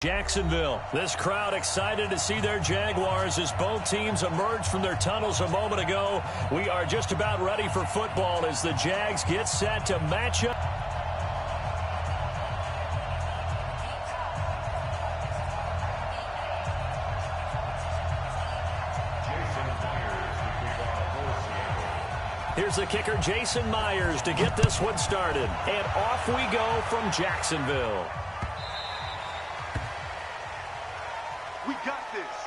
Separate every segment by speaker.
Speaker 1: Jacksonville. This crowd excited to see their Jaguars as both teams emerge from their tunnels a moment ago. We are just about ready for football as the Jags get set to match up. Here's the kicker, Jason Myers, to get this one started. And off we go from Jacksonville.
Speaker 2: We got this.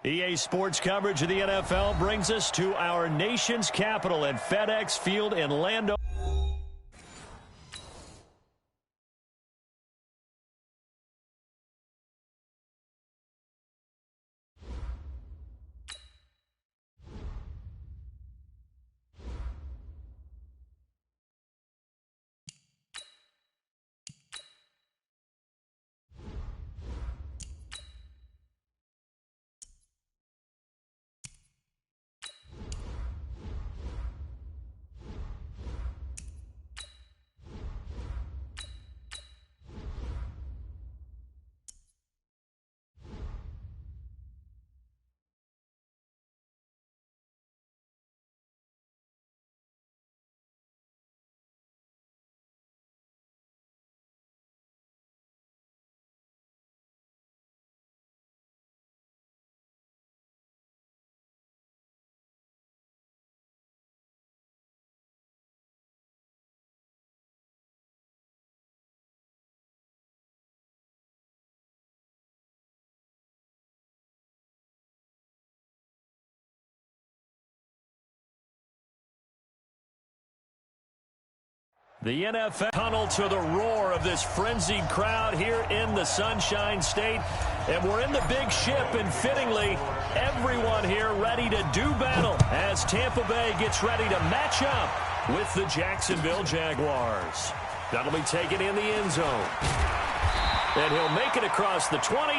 Speaker 1: EA Sports coverage of the NFL brings us to our nation's capital at FedEx Field in Landover. The NFL tunnel to the roar of this frenzied crowd here in the Sunshine State. And we're in the big ship, and fittingly, everyone here ready to do battle as Tampa Bay gets ready to match up with the Jacksonville Jaguars. That'll be taken in the end zone. And he'll make it across the 20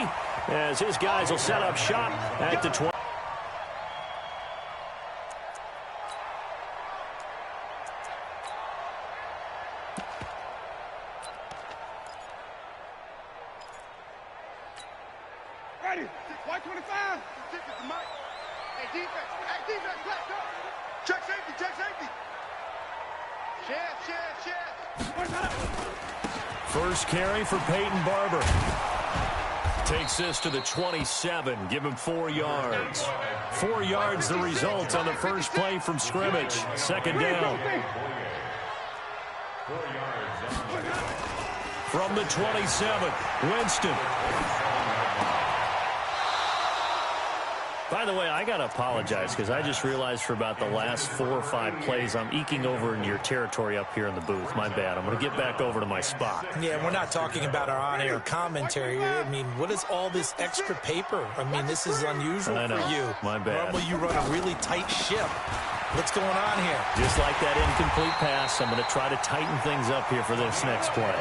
Speaker 1: as his guys will set up shop at the 20.
Speaker 2: Ready. 125. Stick with the mic. Hey, defense. Hey, defense. Let's go. Check safety. Check safety. Chef.
Speaker 1: First carry for Peyton Barber. Takes this to the 27. Give him 4 yards. 4 yards the result on the first play from scrimmage. Second down. From the 27, Winston. By the way, I got to apologize because I just realized for about the last 4 or 5 plays, I'm eking over in your territory up here in the booth. My bad. I'm going to get back over to my spot.
Speaker 3: Yeah, we're not talking about our on-air commentary. I mean, what is all this extra paper? I mean, this is unusual for you.
Speaker 1: My bad.
Speaker 3: Normally you run a really tight ship. What's going on here?
Speaker 1: Just like that incomplete pass, I'm going to try to tighten things up here for this next play.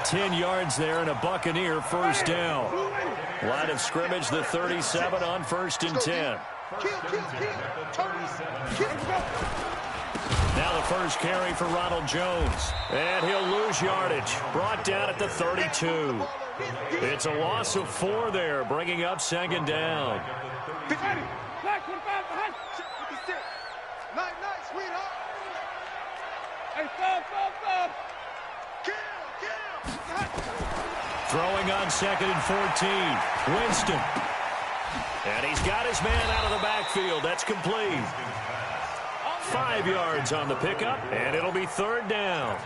Speaker 1: 10 yards there and a Buccaneer first down. Line of scrimmage, the 37 on 1st and 10. Now the first carry for Ronald Jones. And he'll lose yardage. Brought down at the 32. It's a loss of 4 there, bringing up second down.
Speaker 2: Nice, sweetheart. Hey, stop.
Speaker 1: Throwing on 2nd and 14. Winston. And he's got his man out of the backfield. That's complete. 5 yards on the pickup, and it'll be 3rd down.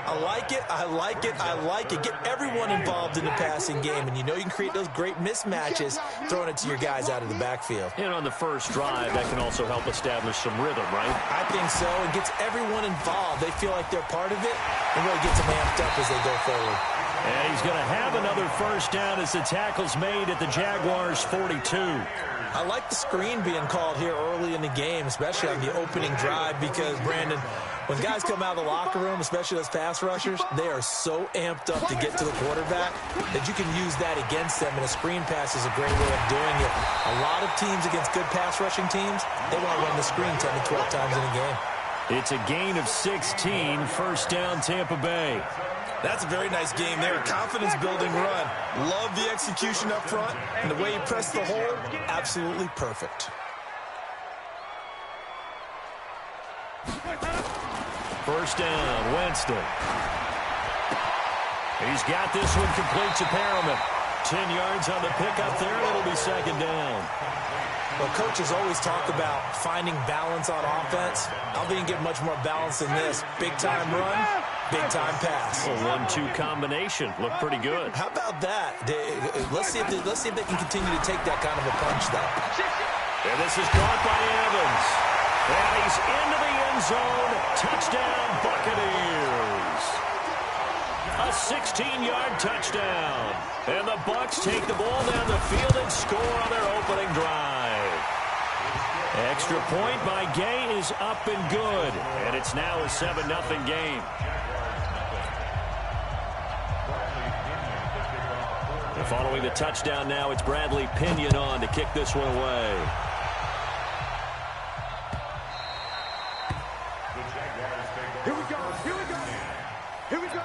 Speaker 3: I like it. Get everyone involved in the passing game, and you know you can create those great mismatches throwing it to your guys out of the backfield.
Speaker 1: And on the first drive, that can also help establish some rhythm, right?
Speaker 3: I think so. It gets everyone involved. They feel like they're part of it, and really gets them amped up as they go forward.
Speaker 1: And he's going to have another first down as the tackle's made at the Jaguars' 42.
Speaker 3: I like the screen being called here early in the game, especially on the opening drive, because, Brandon, when guys come out of the locker room, especially those pass rushers, they are so amped up to get to the quarterback that you can use that against them, and a screen pass is a great way of doing it. A lot of teams against good pass rushing teams, they want to run the screen 10 to 12 times in a game.
Speaker 1: It's a gain of 16, first down Tampa Bay.
Speaker 3: That's a very nice game there. Confidence-building run. Love the execution up front, and the way he pressed the hole, absolutely perfect.
Speaker 1: First down, Winston. He's got this one complete to Perriman. 10 yards on the pickup there, and it'll be second down.
Speaker 3: Well, coaches always talk about finding balance on offense. I don't think you can get much more balance than this. Big-time run, big-time pass.
Speaker 1: A 1-2 combination. Looked pretty good.
Speaker 3: How about that? Let's see if they can continue to take that kind of a punch, though.
Speaker 1: And this is caught by Evans. And he's into the end zone. Touchdown, Buccaneers. A 16-yard touchdown. And the Bucs take the ball down the field and score on their opening drive. Extra point by Gay is up and good. And it's now a 7-0 game. And following the touchdown now, it's Bradley Pinion on to kick this one away.
Speaker 2: Here we go.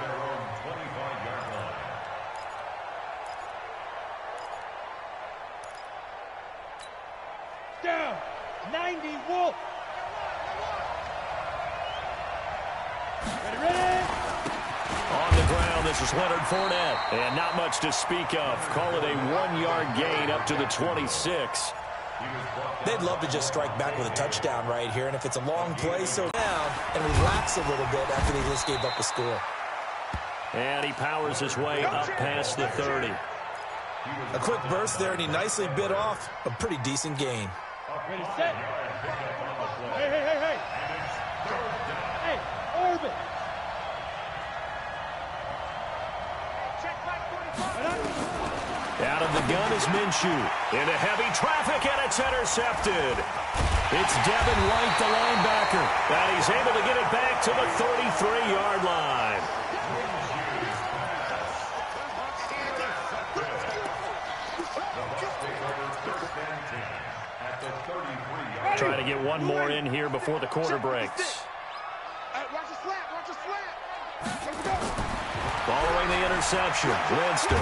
Speaker 2: Down. 90, Wolf. Ready.
Speaker 1: On the ground, this is Leonard Fournette. And not much to speak of. Call it a 1-yard gain up to the 26.
Speaker 3: They'd love to just strike back with a touchdown right here. And if it's a long play, so down and relax a little bit after they just gave up a score.
Speaker 1: And he powers his way up past the 30.
Speaker 3: A quick burst there, and he nicely bit off a pretty decent gain.
Speaker 2: Ready, set. Hey. Hey, Orbit.
Speaker 1: Out of the gun is Minshew. Into heavy traffic, and it's intercepted. It's Devin White, the linebacker, and he's able to get it back to the 33-yard line. Trying to get one more in here before the quarter breaks.
Speaker 2: Watch the slap, watch the slap. Let's go.
Speaker 1: Following the interception, Winston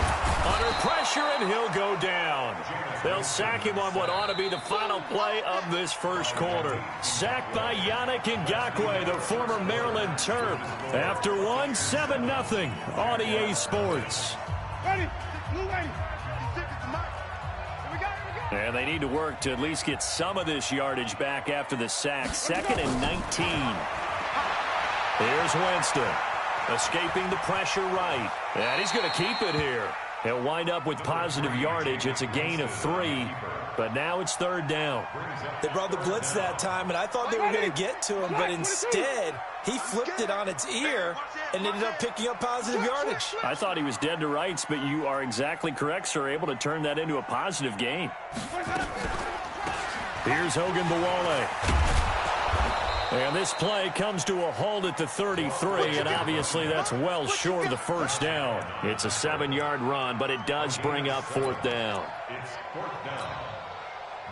Speaker 1: under pressure, and he'll go down. They'll sack him on what ought to be the final play of this first quarter. Sacked by Yannick Ngakoue, the former Maryland Terp. After 7-0 on EA Sports.
Speaker 2: Ready, blue ready. Here we go, here we go.
Speaker 1: And they need to work to at least get some of this yardage back after the sack. 2nd and 19. Here's Winston. Escaping the pressure right. And he's going to keep it here. He'll wind up with positive yardage. It's a gain of 3. But now it's 3rd down.
Speaker 3: They brought the blitz that time, and I thought they were going to get to him. But instead, he flipped it on its ear and ended up picking up positive yardage.
Speaker 1: I thought he was dead to rights, but you are exactly correct, sir. Able to turn that into a positive gain. Here's Hogan Bawale. And this play comes to a halt at the 33, and obviously that's well short of the first down. It's a 7-yard run, but it does bring up 4th down.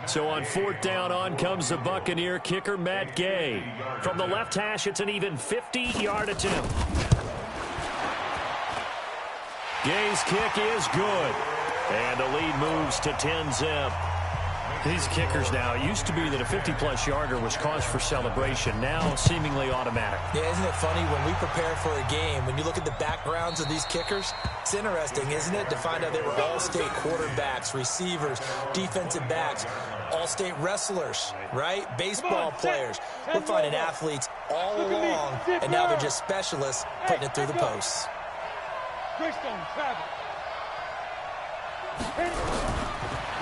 Speaker 1: So on 4th down, on comes the Buccaneer kicker, Matt Gay. From the left hash, it's an even 50-yard attempt. Gay's kick is good, and the lead moves to 10-zip. These kickers now, it used to be that a 50-plus yarder was cause for celebration. Now, seemingly automatic.
Speaker 3: Yeah, isn't it funny when we prepare for a game, when you look at the backgrounds of these kickers, it's interesting, isn't it, to find out they were all-state quarterbacks, receivers, defensive backs, all-state wrestlers, right? Baseball players. We're finding athletes all along, and now they're just specialists putting it through the posts.
Speaker 2: Greystone, travel.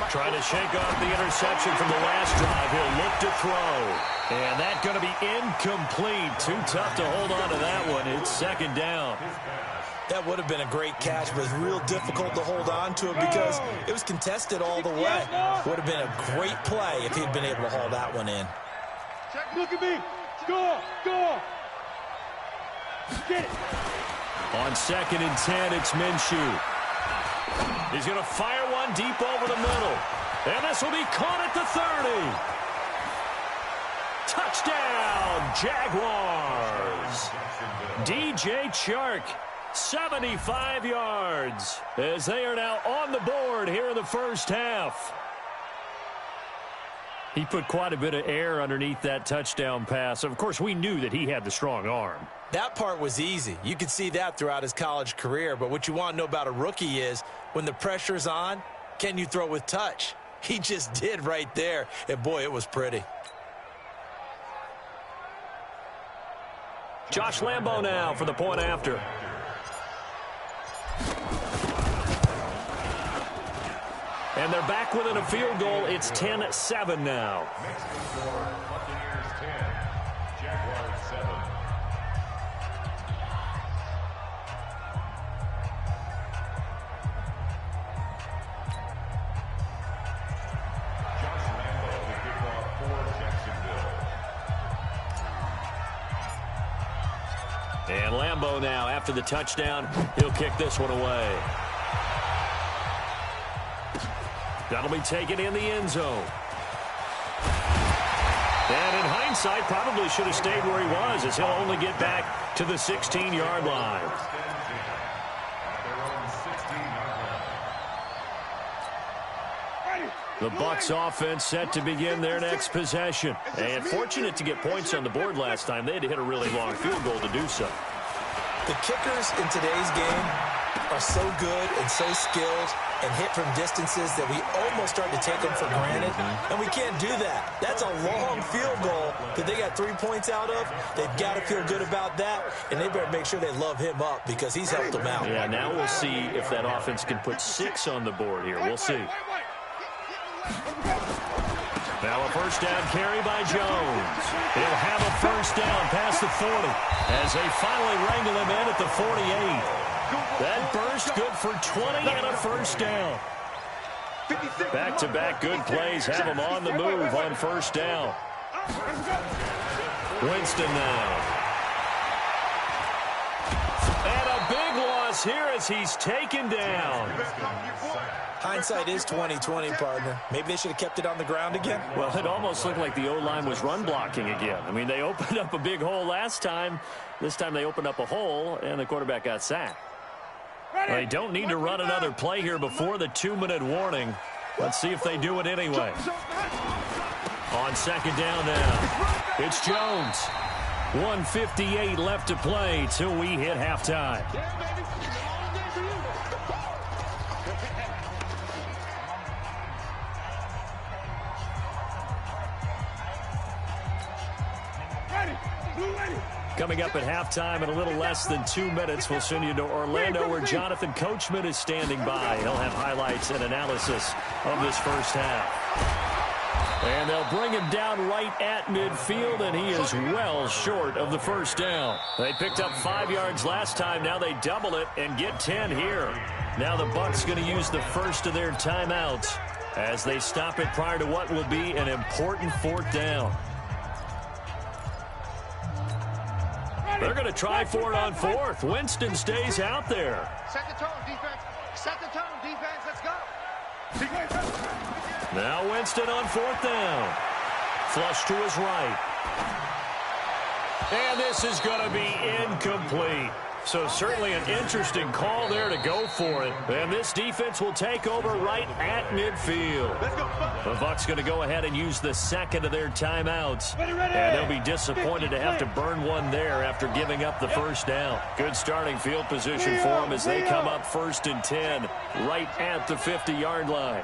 Speaker 1: Trying to shake off the interception from the last drive. He'll look to throw. And that's going to be incomplete. Too tough to hold on to that one. It's 2nd down.
Speaker 3: That would have been a great catch, but it was real difficult to hold on to it because it was contested all the way. Would have been a great play if he'd been able to haul that one in.
Speaker 2: Look at me. Score, score. Get it.
Speaker 1: On 2nd and 10, it's Minshew. He's going to fire one deep over the middle. And this will be caught at the 30. Touchdown, Jaguars. DJ Chark, 75 yards, as they are now on the board here in the first half. He put quite a bit of air underneath that touchdown pass. Of course, we knew that he had the strong arm.
Speaker 3: That part was easy. You could see that throughout his college career. But what you want to know about a rookie is when the pressure's on, can you throw with touch? He just did right there. And, boy, it was pretty.
Speaker 1: Josh Lambo now for the point after. And they're back within a field goal. It's 10-7 now.
Speaker 4: Buccaneers 10, Jaguars 7. Josh Lambo, the kickoff for Jacksonville.
Speaker 1: And Lambo now, after the touchdown, he'll kick this one away. That'll be taken in the end zone. And in hindsight, probably should have stayed where he was, as he'll only get back to the 16-yard line. The Bucs offense set to begin their next possession. And fortunate to get points on the board last time. They had to hit a really long field goal to do so.
Speaker 3: The kickers in today's game are so good and so skilled and hit from distances that we almost start to take them for granted, and we can't do that. That's a long field goal that they got 3 points out of. They've got to feel good about that, and they better make sure they love him up because he's helped them out.
Speaker 1: Yeah, now we'll see if that offense can put 6 on the board here. We'll see. Now a first down carry by Jones. He'll have a first down past the 40 as they finally wrangle him in at the 48. That burst good for 20 and a first down. Back-to-back good plays have him on the move on first down. Winston now. And a big loss here as he's taken down.
Speaker 3: Hindsight is 20/20, partner. Maybe they should have kept it on the ground again.
Speaker 1: Well, it almost looked like the O-line was run blocking again. I mean, they opened up a big hole last time. This time they opened up a hole, and the quarterback got sacked. They don't need to run another play here before the 2-minute warning. Let's see if they do it anyway. On second down now, it's Jones. 1:58 left to play till we hit halftime. Coming up at halftime in a little less than 2 minutes, we'll send you to Orlando where Jonathan Coachman is standing by. He'll have highlights and analysis of this first half. And they'll bring him down right at midfield, and he is well short of the first down. They picked up 5 yards last time. Now they double it and get 10 here. Now the Bucs going to use the first of their timeouts as they stop it prior to what will be an important fourth down. They're going to try for it on fourth. Winston stays out there.
Speaker 2: Set the tone, defense. Set the tone, defense. Let's go.
Speaker 1: Now Winston on fourth down. Flush to his right. And this is going to be incomplete. So certainly an interesting call there to go for it. And this defense will take over right at midfield. The Bucs going to go ahead and use the second of their timeouts. And they'll be disappointed to have to burn one there after giving up the first down. Good starting field position for them as they come up 1st and 10 right at the 50-yard line.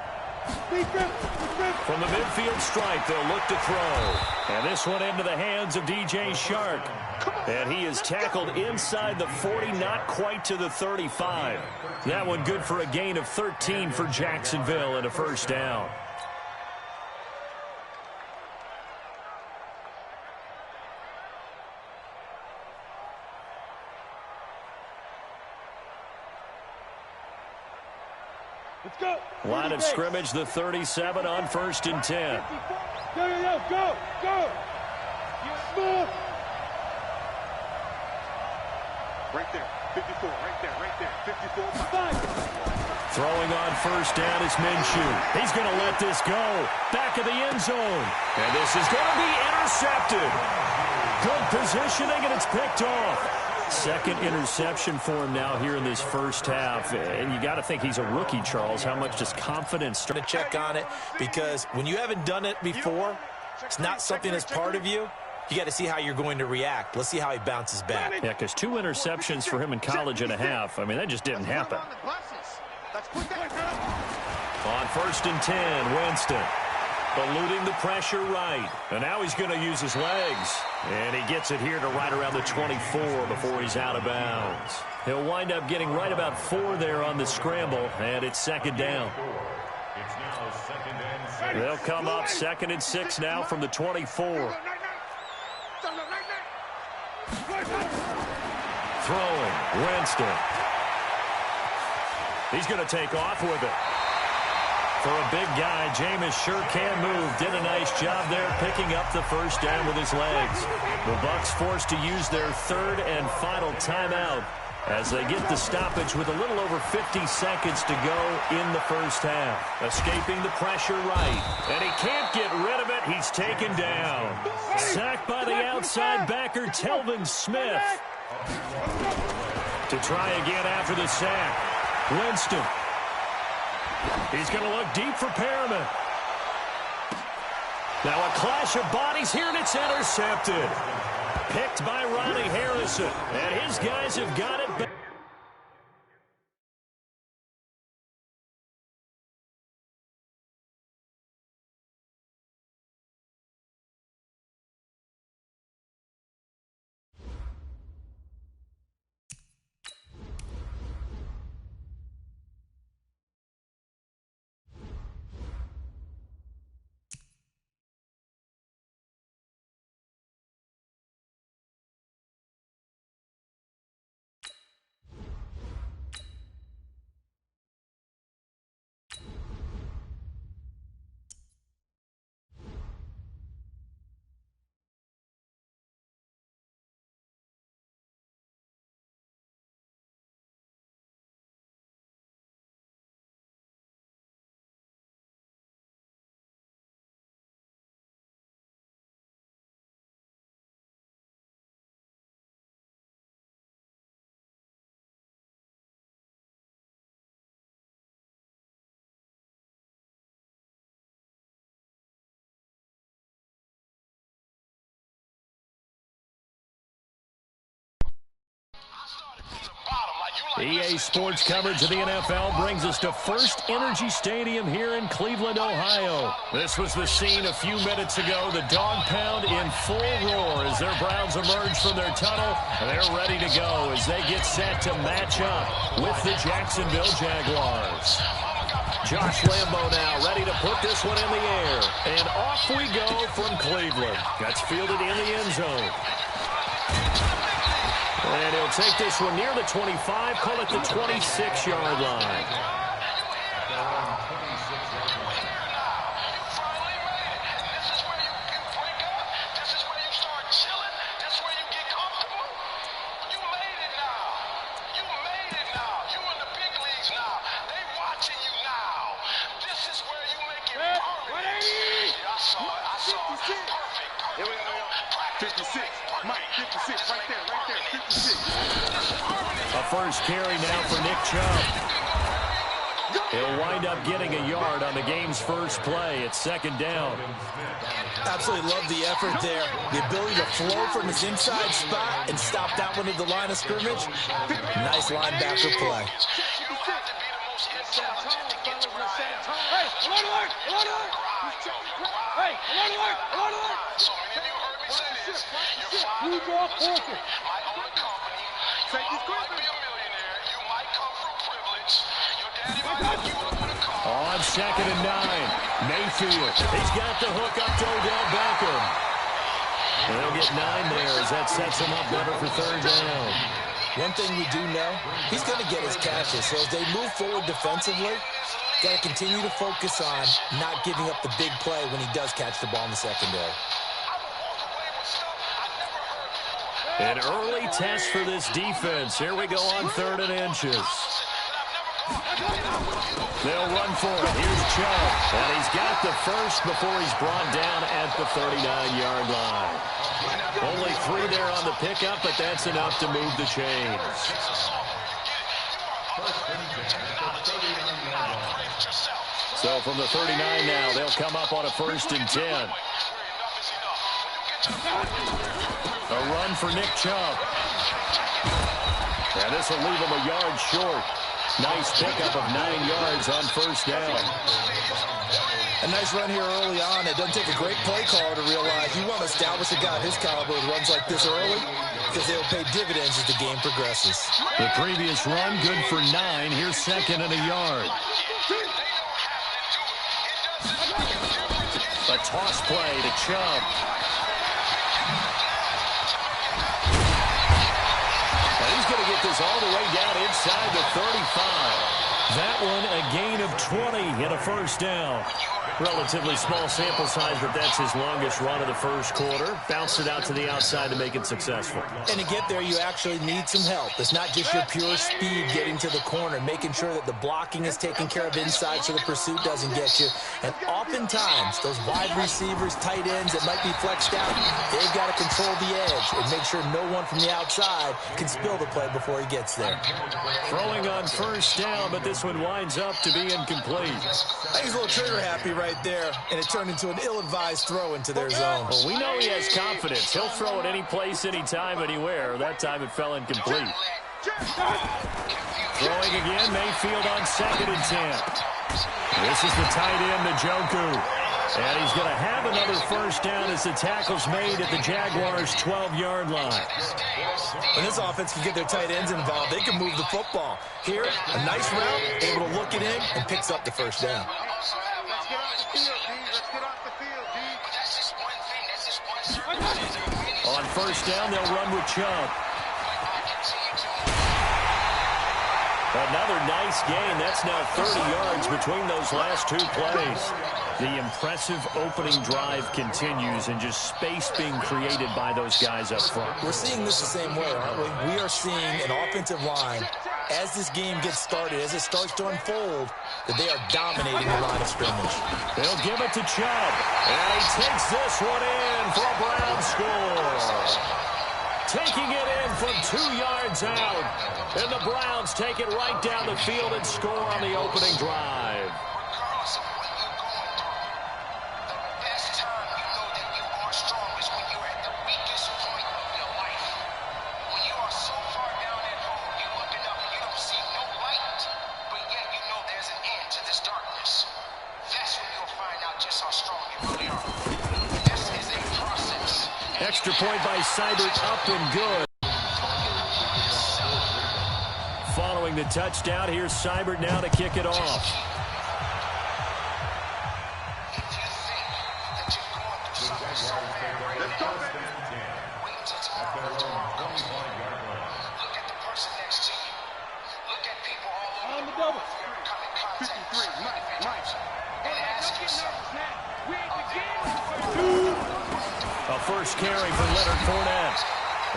Speaker 1: From the midfield stripe, they'll look to throw. And this one into the hands of DJ Shark. And he is tackled inside the 40, not quite to the 35. That one good for a gain of 13 for Jacksonville and a first down.
Speaker 2: Let's go.
Speaker 1: Line of scrimmage, the 37 on 1st and 10.
Speaker 2: Go. Move. Right there. 54. Right there. 54.
Speaker 1: Throwing on first down is Minshew. He's going to let this go. Back of the end zone. And this is going to be intercepted. Good positioning, and it's picked off. Second interception for him now here in this first half. And you got to think he's a rookie, Charles. How much does confidence
Speaker 3: To check on it, because when you haven't done it before, it's not something that's part of you. You got to see how you're going to react. Let's see how he bounces back.
Speaker 1: Yeah, because 2 interceptions for him in college and a half. I mean, that just didn't happen. On 1st and 10, Winston. Eluding the pressure right. And now he's going to use his legs. And he gets it here to right around the 24 before he's out of bounds. He'll wind up getting right about 4 there on the scramble. And it's second down. They'll come up 2nd and 6 now from the 24. Throwing, Winston. He's going to take off with it. For a big guy, Jameis sure can move. Did a nice job there picking up the first down with his legs. The Bucs forced to use their 3rd and final timeout as they get the stoppage with a little over 50 seconds to go in the first half. Escaping the pressure right. And he can't get rid of it. He's taken down. Sacked by the outside backer, Telvin Smith. To try again after the sack. Winston. He's going to look deep for Perriman. Now a clash of bodies here, and it's intercepted. Picked by Ronnie Harrison. And his guys have got it back. EA Sports coverage of the NFL brings us to First Energy Stadium here in Cleveland, Ohio. This was the scene a few minutes ago. The dog pound in full roar as their Browns emerge from their tunnel. They're ready to go as they get set to match up with the Jacksonville Jaguars. Josh Lambo now ready to put this one in the air. And off we go from Cleveland. That's fielded in the end zone. And he'll take this one near the 25, call it the 26-yard line. A first carry now for Nick Chubb. He'll wind up getting a yard on the game's first play. It's second down.
Speaker 3: Absolutely love the effort there. The ability to flow from his inside spot and stop that one at the line of scrimmage. Nice linebacker play.
Speaker 1: On second and 9, Mayfield. He's got the hook up to Odell Beckham. They'll get 9 there as that sets him up better for third down.
Speaker 3: One thing we do know, he's going to get his catches. So as they move forward defensively, got to continue to focus on not giving up the big play when he does catch the ball in the secondary.
Speaker 1: An early test for this defense. Here we go on 3rd and inches. They'll run for it. Here's Chubb. And he's got the first before he's brought down at the 39-yard line. Only 3 there on the pickup, but that's enough to move the chains. So from the 39 now, they'll come up on a 1st and 10. A run for Nick Chubb. And this will leave him a yard short. Nice pickup of 9 yards on first down.
Speaker 3: A nice run here early on. It doesn't take a great play caller to realize you want to establish a guy of his caliber who runs like this early because they'll pay dividends as the game progresses.
Speaker 1: The previous run, good for 9. Here's 2nd and a yard. A toss play to Chubb. And he's going to get this all the way down inside the 35. That one a gain of 20 and a first down. Relatively small sample size, but that's his longest run of the first quarter. Bounced it out to the outside to make it successful.
Speaker 3: And to get there, you actually need some help. It's not just your pure speed getting to the corner, making sure that the blocking is taken care of inside so the pursuit doesn't get you. And oftentimes, those wide receivers, tight ends that might be flexed out, they've got to control the edge and make sure no one from the outside can spill the play before he gets there.
Speaker 1: Throwing on first down, but this one winds up to be incomplete.
Speaker 3: I think he's a little trigger happy right there, and it turned into an ill-advised throw into their zone.
Speaker 1: Well, we know he has confidence. He'll throw it any place, anytime, anywhere. That time it fell incomplete. Throwing again, Mayfield on 2nd and 10. This is the tight end, Njoku. And he's going to have another first down as the tackle's made at the Jaguars' 12-yard line.
Speaker 3: When this offense can get their tight ends involved, they can move the football. Here, a nice route, able to look it in, and picks up the first down.
Speaker 1: On first down, they'll run with Chubb. Another nice gain. That's now 30 yards between those last 2 plays. The impressive opening drive continues and just space being created by those guys up front.
Speaker 3: We're seeing this the same way, aren't we? We are seeing an offensive line, as this game gets started, as it starts to unfold, that they are dominating the line of scrimmage.
Speaker 1: They'll give it to Chubb. And he takes this one in for a Brown score. Taking it in from 2 yards out. And the Browns take it right down the field and score on the opening drive.
Speaker 5: That's how strong you really are. This is a process.
Speaker 1: Extra point by Seibert, up and good. Following the touchdown, here's Seibert now to kick it off. A first carry for Leonard Fournette.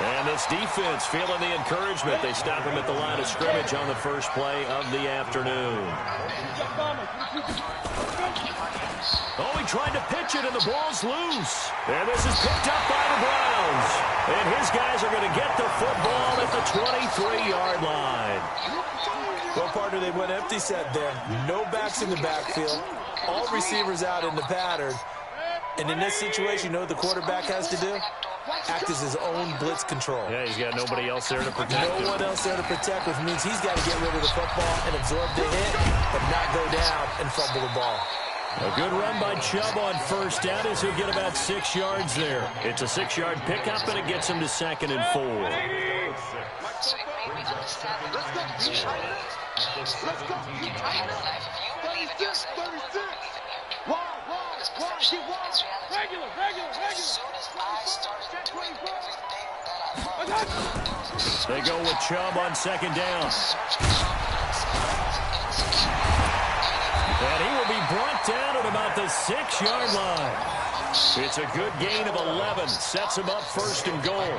Speaker 1: And this defense feeling the encouragement. They stop him at the line of scrimmage on the first play of the afternoon. Oh, he tried to pitch it, and the ball's loose. And this is picked up by the Browns. And his guys are going to get the football at the 23-yard line.
Speaker 3: Well, partner, they went empty set there. No backs in the backfield. All receivers out in the pattern. And in this situation, you know what the quarterback has to do? Act as his own blitz control.
Speaker 1: Yeah, he's got nobody else there to protect him.
Speaker 3: No one else there to protect, which means he's got to get rid of the football and absorb the hit, but not go down and fumble the ball.
Speaker 1: A good run by Chubb on first down as he'll get about 6 yards there. It's a 6-yard pickup, and it gets him to 2nd and 4.
Speaker 5: So it made me understand that let's go. I had a life of you believe in yourself. I believe in you. Because perception is reality. As soon as I started doing everything that I loved,
Speaker 1: they go with Chubb on 2nd down. And he will be brought down at about the 6-yard line. It's a good gain of 11. Sets him up 1st and goal.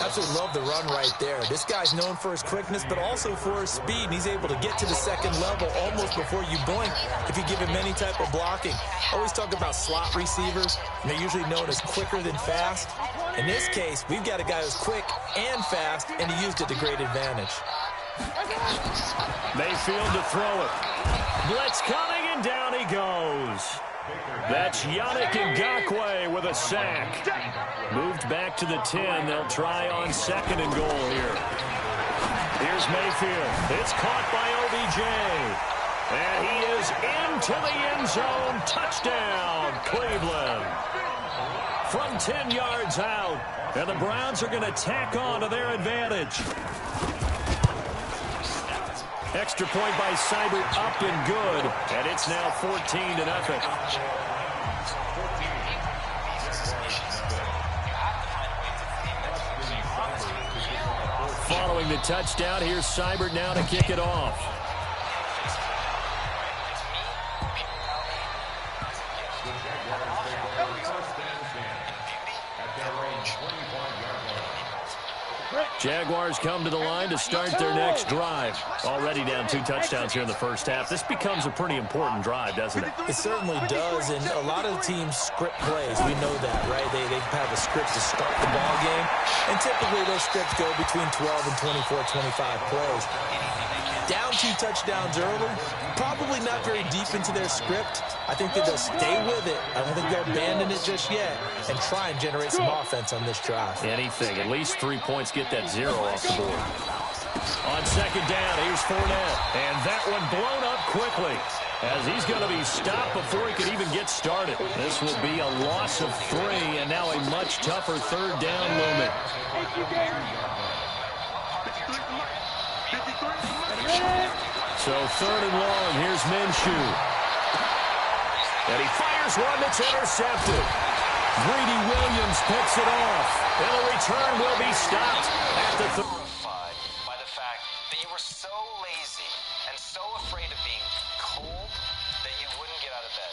Speaker 3: Absolutely love the run right there. This guy's known for his quickness, but also for his speed. And he's able to get to the 2nd level almost before you blink if you give him any type of blocking. I always talk about slot receivers, and they're usually known as quicker than fast. In this case, we've got a guy who's quick and fast, and he used it to great advantage.
Speaker 1: Mayfield to throw it. Blitz coming, and down he goes. That's Yannick Ngakoue with a sack. Moved back to the 10. They'll try on 2nd and goal here. Here's Mayfield. It's caught by OBJ. And he is into the end zone. Touchdown, Cleveland. From 10 yards out. And the Browns are going to tack on to their advantage. Extra point by Seibert, up and good. And it's now 14-0. Following the touchdown, here's Seibert now to kick it off. Jaguars come to the line to start their next drive. Already down 2 touchdowns here in the first half. This becomes a pretty important drive, doesn't it?
Speaker 3: It certainly does, and a lot of teams script plays. We know that, right? They have a script to start the ball game, and typically those scripts go between 12 and 24, 25 plays. Down 2 touchdowns early, probably not very deep into their script. I think that they'll stay with it. I don't think they'll abandon it just yet and try and generate some offense on this drive.
Speaker 1: Anything. At least 3 points. Get that 0 off the board. On 2nd down, here's Fournette. And that one blown up quickly as he's going to be stopped before he can even get started. This will be a loss of 3 and now a much tougher 3rd down looming. So 3rd and long, here's Minshew. And he fires one that's intercepted. Greedy Williams picks it off. And the return will be stopped at the
Speaker 5: by the fact that you were so lazy and so afraid of being cold that you wouldn't get out of bed.